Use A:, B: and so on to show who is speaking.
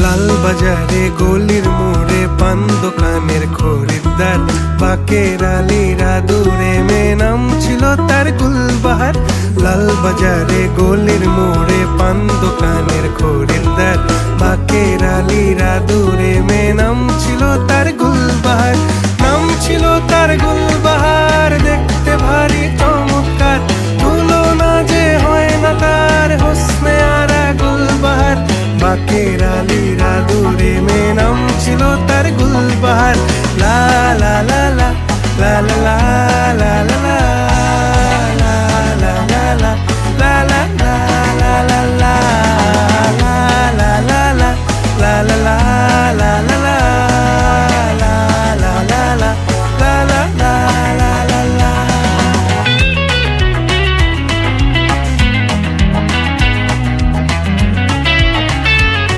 A: লাল বাজারে গলির মোড়ে পান দোকানের খরিদ্দার, বাকের আলীরা দূরে মেয়ে নাম ছিল তার গুলবাহার। লাল বাজারে গলির মোড়ে পান দোকানের খরিদ্দার, বাকের আলীরা দূরে মেয়ে নাম ছিল তার গুলবাহার। নাম ছিল তার গুলবাহার, দেখতে ভারী চমৎকার, তুলনা যে হয় না তার হোসনে আরা গুলবাহার। বাকের আলীরা দূরে মেয়ে নাম ছিল তার গুলবাহার। লা লা লা লা লা লা লা লা।